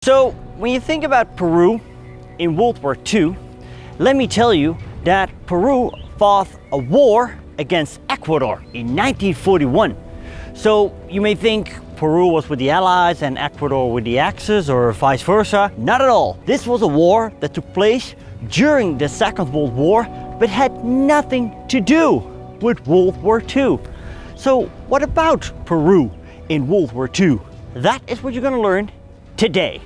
So when you think about Peru in World War II, let me tell you that Peru fought a war against Ecuador in 1941. So you may think Peru was with the Allies and Ecuador with the Axis, or vice versa. Not at all. This was a war that took place during the Second World War, but had nothing to do with World War II. So what about Peru in World War II? That is what you're going to learn today.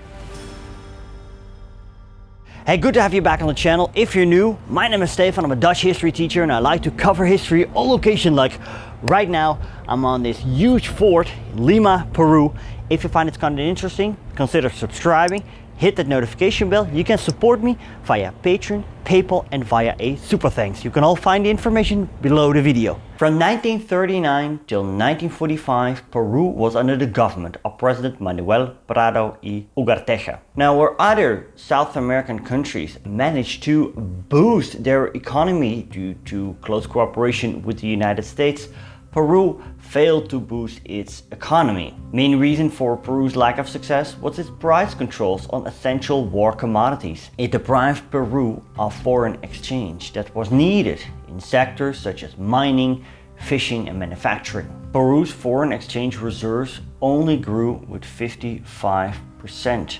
Hey, good to have you back on the channel. If you're new, my name is Stefan. I'm a Dutch history teacher and I like to cover history on location. Like right now, I'm on this huge fort in Lima, Peru. If you find this content interesting, consider subscribing. Hit that notification bell. You can support me via Patreon, PayPal and via a super thanks. You can all find the information below the video. From 1939 till 1945, Peru was under the government of President Manuel Prado y Ugarteja. Now, where other South American countries managed to boost their economy due to close cooperation with the United States, Peru failed to boost its economy. Main reason for Peru's lack of success was its price controls on essential war commodities. It deprived Peru of foreign exchange that was needed in sectors such as mining, fishing and manufacturing. Peru's foreign exchange reserves only grew with 55%.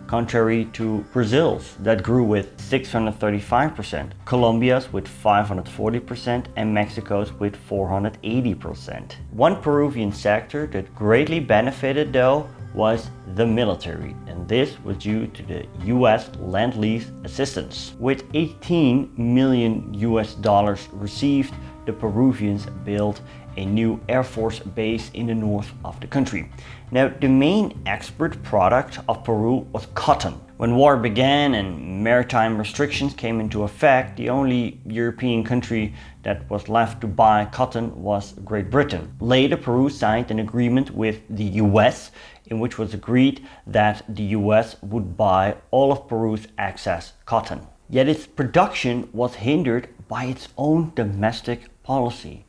Contrary to Brazil's that grew with 635%, Colombia's with 540% and Mexico's with 480%. One Peruvian sector that greatly benefited though was the military, and this was due to the US Lend-Lease assistance. With 18 million US dollars received, the Peruvians built a new Air Force base in the north of the country. Now, the main export product of Peru was cotton. When war began and maritime restrictions came into effect, the only European country that was left to buy cotton was Great Britain. Later, Peru signed an agreement with the US in which was agreed that the US would buy all of Peru's excess cotton. Yet its production was hindered by its own domestic policy.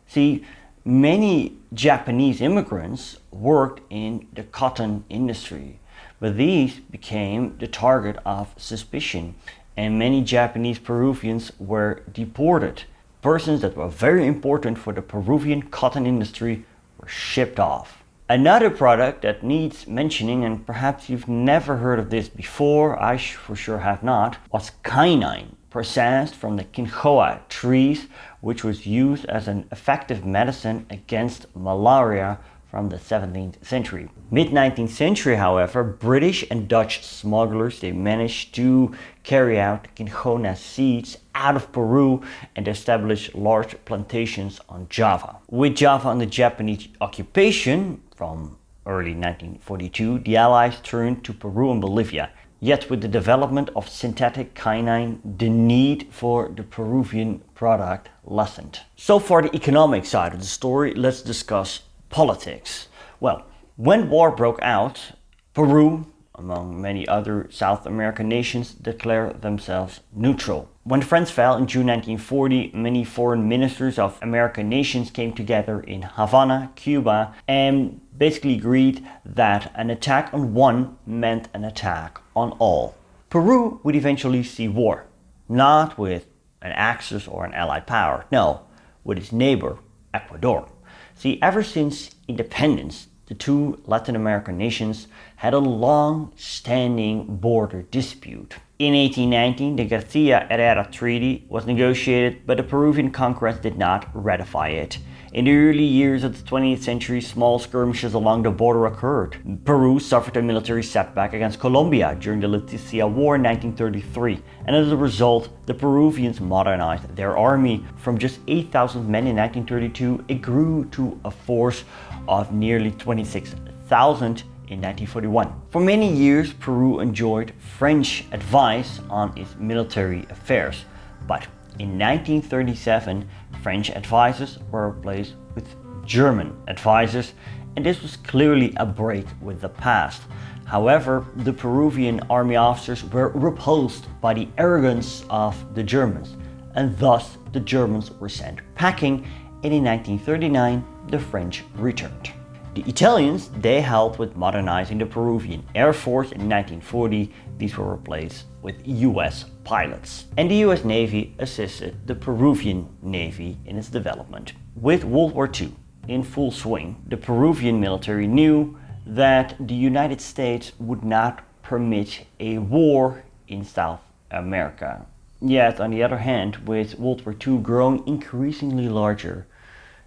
See, many Japanese immigrants worked in the cotton industry, but these became the target of suspicion and many Japanese Peruvians were deported. Persons that were very important for the Peruvian cotton industry were shipped off. Another product that needs mentioning, and perhaps you've never heard of this before, I for sure have not, was quinine, processed from the quinchoa trees, which was used as an effective medicine against malaria from the 17th century. Mid-19th century, however, British and Dutch smugglers, they managed to carry out quinchona seeds out of Peru and establish large plantations on Java. With Java under Japanese occupation from early 1942, the Allies turned to Peru and Bolivia. Yet with the development of synthetic quinine, the need for the Peruvian product lessened. So for the economic side of the story, let's discuss politics. Well, when war broke out, Peru, among many other South American nations, declared themselves neutral. When France fell in June 1940, many foreign ministers of American nations came together in Havana, Cuba, and basically agreed that an attack on one meant an attack on all. Peru would eventually see war, not with an Axis or an allied power, no, with its neighbor, Ecuador. See, ever since independence, the two Latin American nations had a long-standing border dispute. In 1819, the Garcia-Herrera Treaty was negotiated, but the Peruvian Congress did not ratify it. In the early years of the 20th century, small skirmishes along the border occurred. Peru suffered a military setback against Colombia during the Leticia War in 1933, and as a result, the Peruvians modernized their army. From just 8,000 men in 1932, it grew to a force of nearly 26,000 in 1941. For many years, Peru enjoyed French advice on its military affairs, but in 1937, French advisors were replaced with German advisors, and this was clearly a break with the past. However, the Peruvian army officers were repulsed by the arrogance of the Germans, and thus the Germans were sent packing, and in 1939, the French returned. The Italians, they helped with modernizing the Peruvian Air Force in 1940. These were replaced with US pilots. And the US Navy assisted the Peruvian Navy in its development. With World War II in full swing, the Peruvian military knew that the United States would not permit a war in South America. Yet, on the other hand, with World War II growing increasingly larger,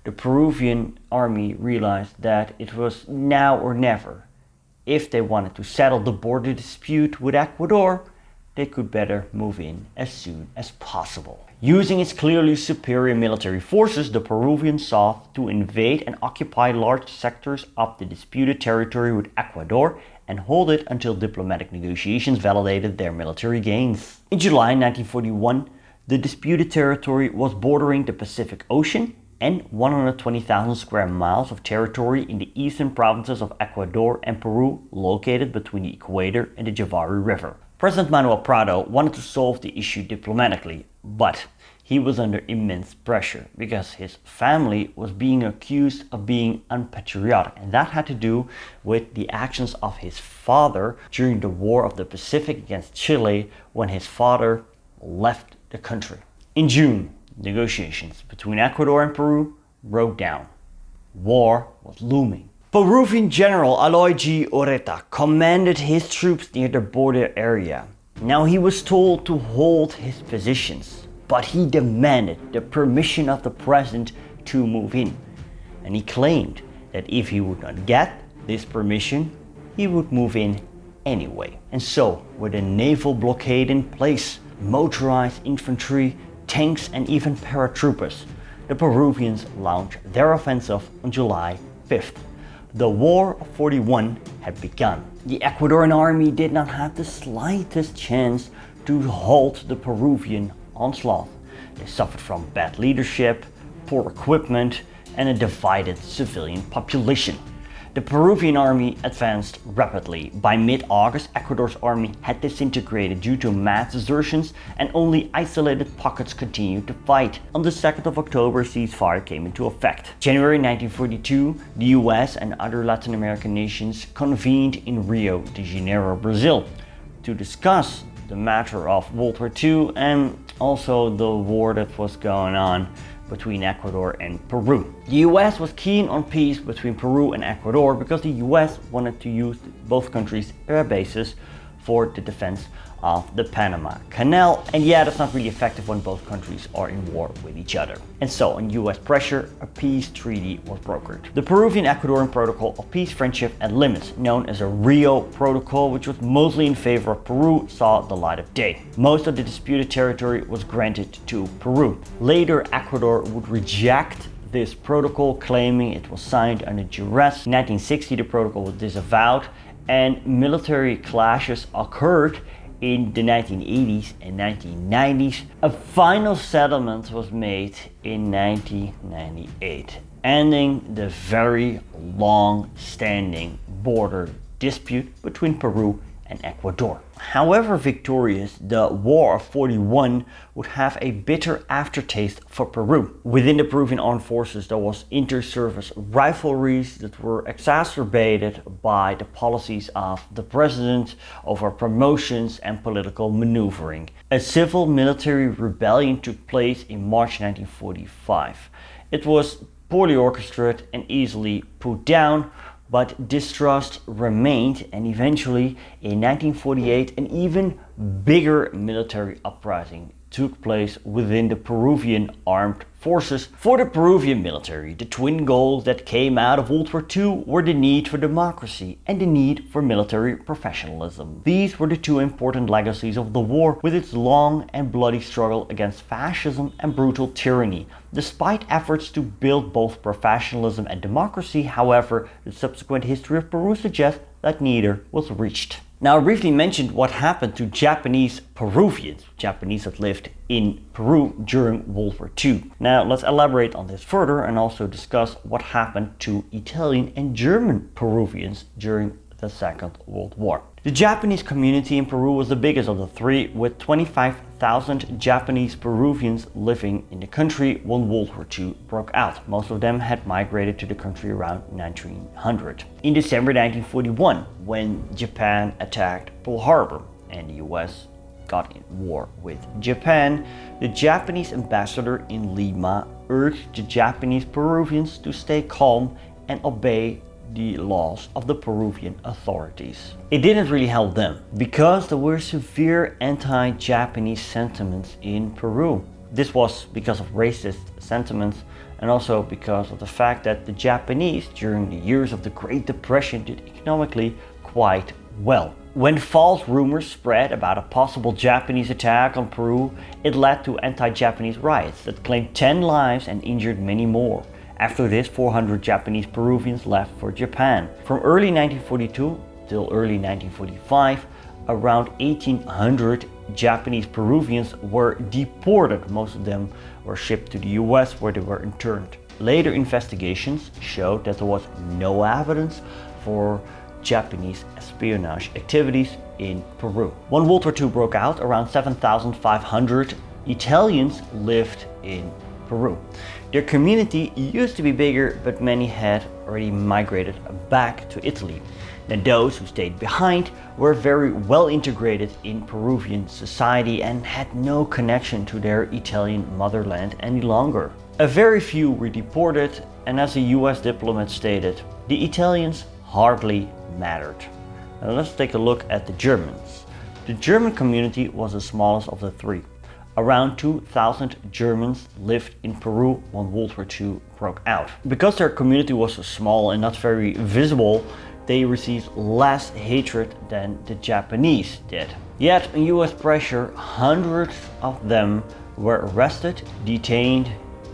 the Peruvian army realized that it was now or never. If they wanted to settle the border dispute with Ecuador, they could better move in as soon as possible. Using its clearly superior military forces, the Peruvians sought to invade and occupy large sectors of the disputed territory with Ecuador and hold it until diplomatic negotiations validated their military gains. In July 1941, the disputed territory was bordering the Pacific Ocean and 120,000 square miles of territory in the eastern provinces of Ecuador and Peru, located between the equator and the Javari River. President Manuel Prado wanted to solve the issue diplomatically, but he was under immense pressure because his family was being accused of being unpatriotic, and that had to do with the actions of his father during the War of the Pacific against Chile, when his father left the country. In June, negotiations between Ecuador and Peru broke down. War was looming. Peruvian General Aloy G. Ureta commanded his troops near the border area. Now he was told to hold his positions, but he demanded the permission of the president to move in. And he claimed that if he would not get this permission, he would move in anyway. And so, with a naval blockade in place, motorized infantry, tanks and even paratroopers, the Peruvians launched their offensive on July 5th. The War of 41 had begun. The Ecuadorian army did not have the slightest chance to halt the Peruvian onslaught. They suffered from bad leadership, poor equipment, and a divided civilian population. The Peruvian army advanced rapidly. By mid-August, Ecuador's army had disintegrated due to mass desertions, and only isolated pockets continued to fight. On the 2nd of October, ceasefire came into effect. January 1942, the US and other Latin American nations convened in Rio de Janeiro, Brazil, to discuss the matter of World War II and also the war that was going on between Ecuador and Peru. The US was keen on peace between Peru and Ecuador because the US wanted to use both countries' air bases for the defense of the Panama Canal, and yet it's not really effective when both countries are in war with each other. And so, on US pressure, a peace treaty was brokered. The Peruvian-Ecuadorian Protocol of Peace, Friendship and Limits, known as a Rio Protocol, which was mostly in favor of Peru, saw the light of day. Most of the disputed territory was granted to Peru. Later, Ecuador would reject this protocol, claiming it was signed under duress. In 1960, the protocol was disavowed, and military clashes occurred in the 1980s and 1990s. A final settlement was made in 1998, ending the very long-standing border dispute between Peru and Ecuador. However victorious, the War of 41 would have a bitter aftertaste for Peru. Within the Peruvian armed forces, there was inter-service rivalries that were exacerbated by the policies of the president over promotions and political maneuvering. A civil-military rebellion took place in March 1945. It was poorly orchestrated and easily put down, but distrust remained, and eventually in 1948 an even bigger military uprising took place within the Peruvian armed forces. For the Peruvian military, the twin goals that came out of World War II were the need for democracy and the need for military professionalism. These were the two important legacies of the war, with its long and bloody struggle against fascism and brutal tyranny. Despite efforts to build both professionalism and democracy, however, the subsequent history of Peru suggests that neither was reached. Now, I briefly mentioned what happened to Japanese Peruvians, Japanese that lived in Peru during World War II. Now, let's elaborate on this further and also discuss what happened to Italian and German Peruvians during the Second World War. The Japanese community in Peru was the biggest of the three, with 25,000 Japanese Peruvians living in the country when World War II broke out. Most of them had migrated to the country around 1900. In December 1941, when Japan attacked Pearl Harbor and the US got in war with Japan, the Japanese ambassador in Lima urged the Japanese Peruvians to stay calm and obey the laws of the Peruvian authorities. It didn't really help them, because there were severe anti-Japanese sentiments in Peru. This was because of racist sentiments and also because of the fact that the Japanese during the years of the Great Depression did economically quite well. When false rumors spread about a possible Japanese attack on Peru, it led to anti-Japanese riots that claimed 10 lives and injured many more. After this, 400 Japanese Peruvians left for Japan. From early 1942 till early 1945, around 1,800 Japanese Peruvians were deported. Most of them were shipped to the US, where they were interned. Later investigations showed that there was no evidence for Japanese espionage activities in Peru. When World War II broke out, around 7,500 Italians lived in Peru. Their community used to be bigger, but many had already migrated back to Italy. And those who stayed behind were very well integrated in Peruvian society and had no connection to their Italian motherland any longer. A very few were deported, and as a US diplomat stated, the Italians hardly mattered. Now let's take a look at the Germans. The German community was the smallest of the three. Around 2,000 Germans lived in Peru when World War II broke out. Because their community was so small and not very visible, they received less hatred than the Japanese did. Yet, on US pressure, hundreds of them were arrested, detained,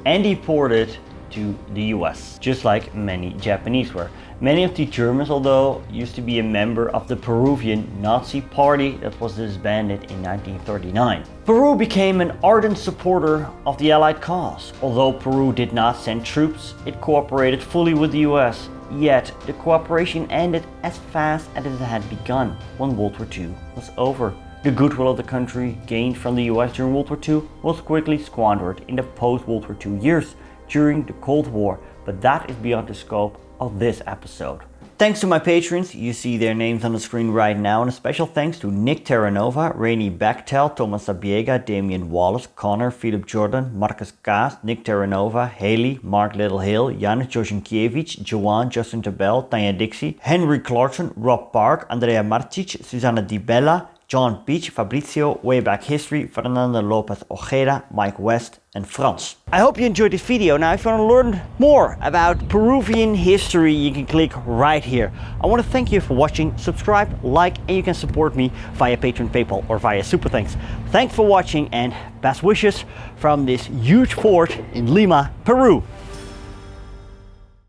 and deported to the US, just like many Japanese were. Many of the Germans, although, used to be a member of the Peruvian Nazi party that was disbanded in 1939. Peru became an ardent supporter of the Allied cause. Although Peru did not send troops, it cooperated fully with the US. Yet, the cooperation ended as fast as it had begun when World War II was over. The goodwill of the country gained from the US during World War II was quickly squandered in the post-World War II years during the Cold War, but that is beyond the scope of this episode. Thanks to my patrons, you see their names on the screen right now, and a special thanks to Nick Terranova, Rainy Bechtel, Thomas Sabiega, Damian Wallace, Connor, Philip Jordan, Marcus Kaas, Nick Terranova, Haley, Mark Littlehill, Janis Josinkiewicz, Joanne, Justin Tabell, Tanya Dixie, Henry Clarkson, Rob Park, Andrea Martic, Susanna Di Bella, John Beach, Fabrizio, Wayback History, Fernando Lopez Ojeda, Mike West, and Frans. I hope you enjoyed this video. Now, if you want to learn more about Peruvian history, you can click right here. I want to thank you for watching. Subscribe, like, and you can support me via Patreon, PayPal, or via Super Thanks. Thanks for watching, and best wishes from this huge fort in Lima, Peru.